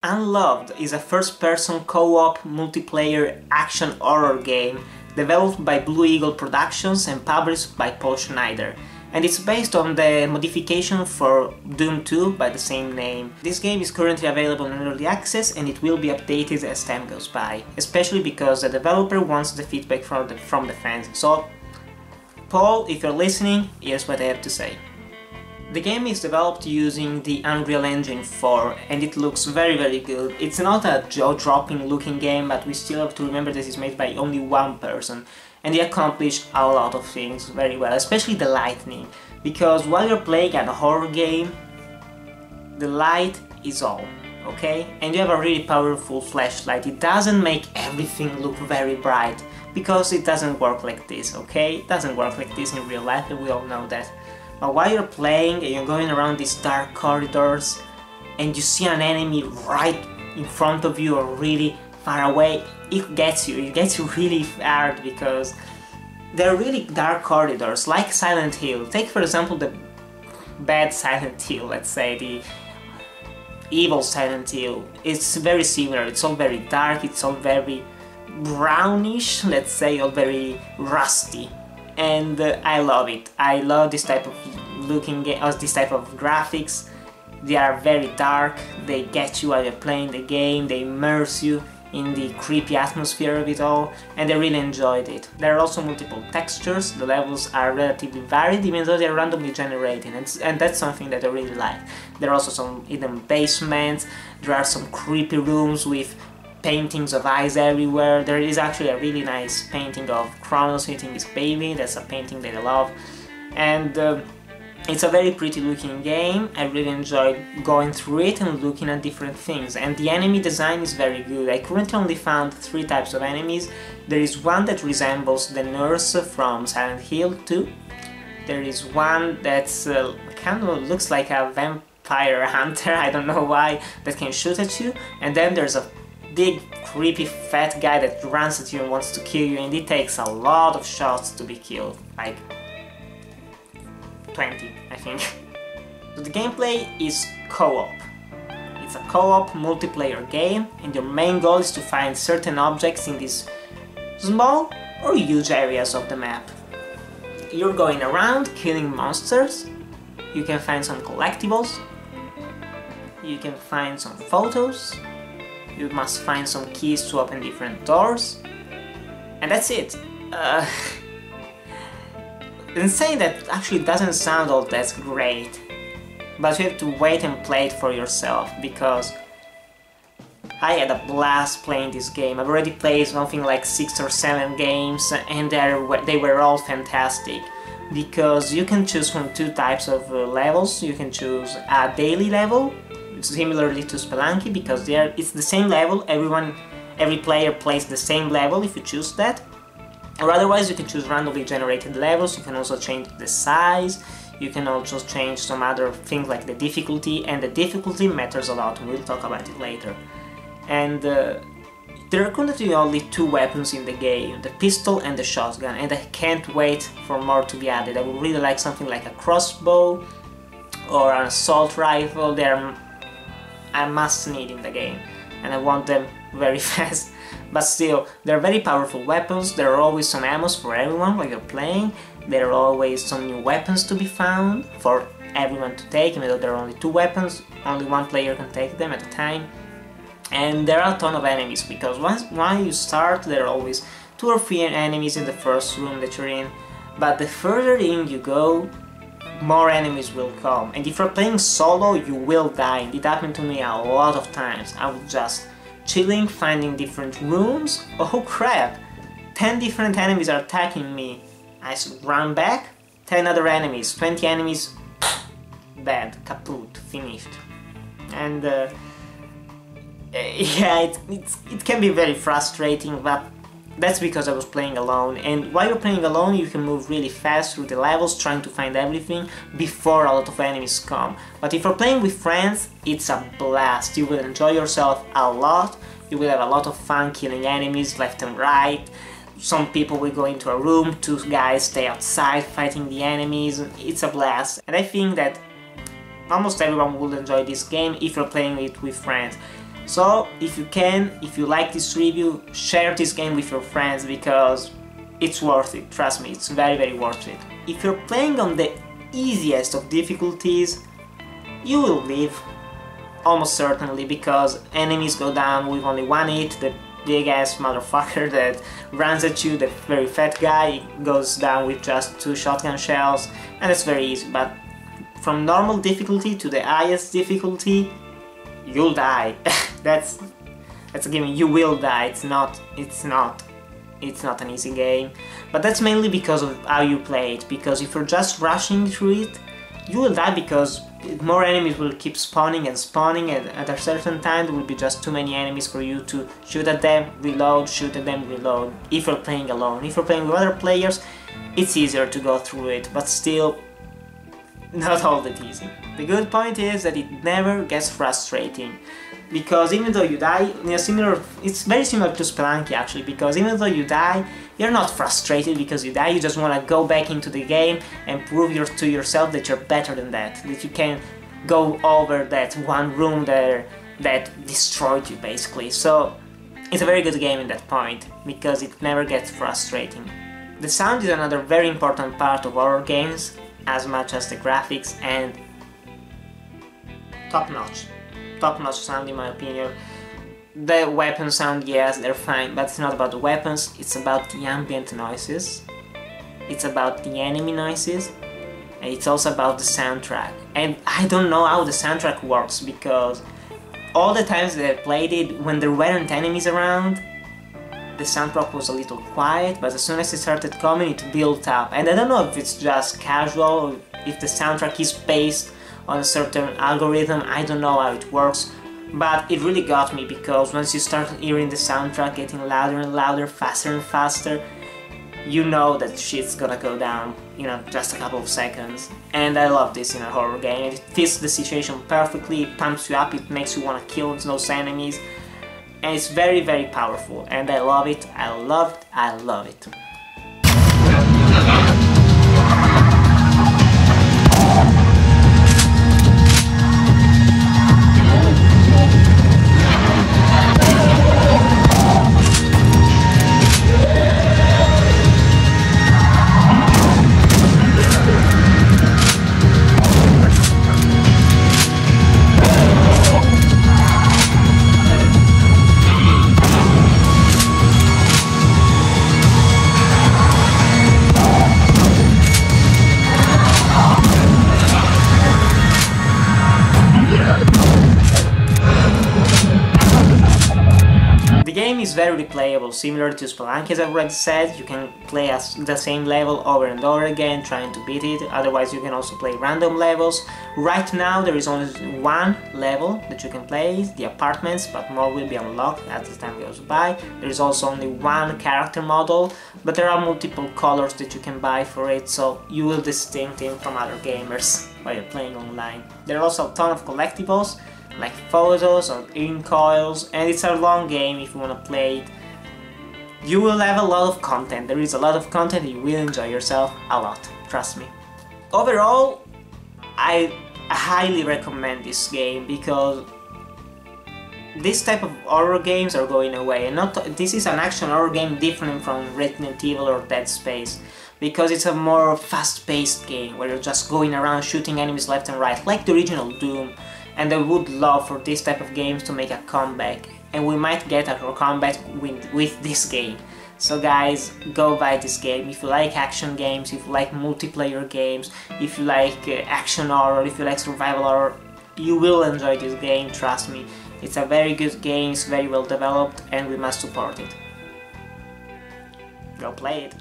UNLOVED is a first-person co-op multiplayer action horror game developed by Blue Eagle Productions and published by Paul Schneider, and it's based on the modification for Doom 2 by the same name. This game is currently available in early access and it will be updated as time goes by, especially because the developer wants the feedback from the fans. So, Paul, if you're listening, here's what I have to say. The game is developed using the Unreal Engine 4 and it looks very good. It's not a jaw-dropping looking game, but we still have to remember that it's made by only one person and they accomplished a lot of things very well, especially the lighting, because while you're playing a horror game, the light is all, okay? And you have a really powerful flashlight. It doesn't make everything look very bright, because it doesn't work like this, okay? It doesn't work like this in real life, and we all know that. But while you're playing and you're going around these dark corridors and you see an enemy right in front of you or really far away, it gets you really hard, because they're really dark corridors, like Silent Hill. Take for example the bad Silent Hill, let's say, the evil Silent Hill. It's very similar, it's all very dark, it's all very brownish, let's say, all very rusty. And I love it. I love this type of looking game, this type of graphics. They are very dark, they get you while you're playing the game, they immerse you in the creepy atmosphere of it all, and I really enjoyed it. There are also multiple textures, the levels are relatively varied even though they're randomly generated, and that's something that I really like. There are also some hidden basements, there are some creepy rooms with paintings of eyes everywhere. There is actually a really nice painting of Kronos hitting his baby, that's a painting that I love, and it's a very pretty looking game. I really enjoyed going through it and looking at different things, and the enemy design is very good. I currently only found 3 types of enemies. There is one that resembles the nurse from Silent Hill 2. There is one that's kind of looks like a vampire hunter, I don't know why, that can shoot at you, and then there's a big creepy fat guy that runs at you and wants to kill you, and it takes a lot of shots to be killed, like 20, I think. So the gameplay is co-op. It's a co-op multiplayer game, and your main goal is to find certain objects in these small or huge areas of the map. You're going around killing monsters, you can find some collectibles, you can find some photos, you must find some keys to open different doors, and that's it. And saying that actually doesn't sound all that great, but you have to wait and play it for yourself, because I had a blast playing this game. I've already played something like 6 or 7 games, and they were all fantastic, because you can choose from 2 types of levels. You can choose a daily level, similarly to Spelunky, because it's the same level, every player plays the same level if you choose that. Or otherwise you can choose randomly generated levels. You can also change the size, you can also change some other things like the difficulty, and the difficulty matters a lot, we'll talk about it later. And there are currently only 2 weapons in the game, the pistol and the shotgun, and I can't wait for more to be added. I would really like something like a crossbow or an assault rifle. They're a must-need in the game, and I want them very fast. But still, they're very powerful weapons. There are always some ammos for everyone while you're playing. There are always some new weapons to be found for everyone to take, even though there are only 2 weapons, only 1 player can take them at a time. And there are a ton of enemies, because once you start, there are always 2 or 3 enemies in the first room that you're in, but the further in you go, more enemies will come. And if you're playing solo, you will die. It happened to me a lot of times. I was just chilling, finding different rooms. Oh crap! 10 different enemies are attacking me. I run back, 10 other enemies, 20 enemies, dead, kaput, finished. And yeah, it can be very frustrating, but that's because I was playing alone, and while you're playing alone you can move really fast through the levels trying to find everything before a lot of enemies come. But if you're playing with friends, it's a blast. You will enjoy yourself a lot, you will have a lot of fun killing enemies left and right. Some people will go into a room, 2 guys stay outside fighting the enemies. It's a blast, and I think that almost everyone will enjoy this game if you're playing it with friends. So if you can, if you like this review, share this game with your friends because it's worth it, trust me, it's very worth it. If you're playing on the easiest of difficulties, you will live, almost certainly, because enemies go down with only one hit. The big ass motherfucker that runs at you, the very fat guy, goes down with just 2 shotgun shells, and it's very easy. But from normal difficulty to the highest difficulty, you'll die. That's a given. You will die. It's not an easy game, but that's mainly because of how you play it. Because if you're just rushing through it, you will die because more enemies will keep spawning and spawning, and at a certain time there will be just too many enemies for you to shoot at them, reload, shoot at them, reload. If you're playing alone, if you're playing with other players, it's easier to go through it, but still not all that easy. The good point is that it never gets frustrating, because even though you die, it's very similar to Spelunky actually, because even though you die, you're not frustrated because you die, you just want to go back into the game and prove to yourself that you're better than that you can go over that one room there that destroyed you basically. So it's a very good game in that point, because it never gets frustrating. The sound is another very important part of horror games, as much as the graphics, and top-notch sound in my opinion. The weapon sound, yes, they're fine, but it's not about the weapons, it's about the ambient noises, it's about the enemy noises, and it's also about the soundtrack. And I don't know how the soundtrack works, because all the times that I played it, when there weren't enemies around, the soundtrack was a little quiet, but as soon as it started coming, it built up. And I don't know if it's just casual, or if the soundtrack is based on a certain algorithm, I don't know how it works, but it really got me, because once you start hearing the soundtrack getting louder and louder, faster and faster, you know that shit's gonna go down in just a couple of seconds. And I love this in a horror game. It fits the situation perfectly, it pumps you up, it makes you want to kill those enemies, and it's very powerful, and I love it, I love it. The game is very replayable, similar to Spelunky as I've already said. You can play the same level over and over again, trying to beat it. Otherwise you can also play random levels. Right now there is only one level that you can play, the apartments, but more will be unlocked as the time goes by. There is also only one character model, but there are multiple colors that you can buy for it, so you will distinct him from other gamers while you're playing online. There are also a ton of collectibles, like photos or ink coils, and it's a long game if you want to play it. You will have a lot of content, there is a lot of content, and you will enjoy yourself a lot, trust me. Overall, I highly recommend this game, because this type of horror games are going away, and this is an action horror game different from Resident Evil or Dead Space, because it's a more fast-paced game where you're just going around shooting enemies left and right, like the original Doom. And I would love for this type of games to make a comeback, and we might get a comeback with this game. So guys, go buy this game if you like action games, if you like multiplayer games, if you like action horror, if you like survival horror, you will enjoy this game, trust me. It's a very good game, it's very well developed, and we must support it. Go play it.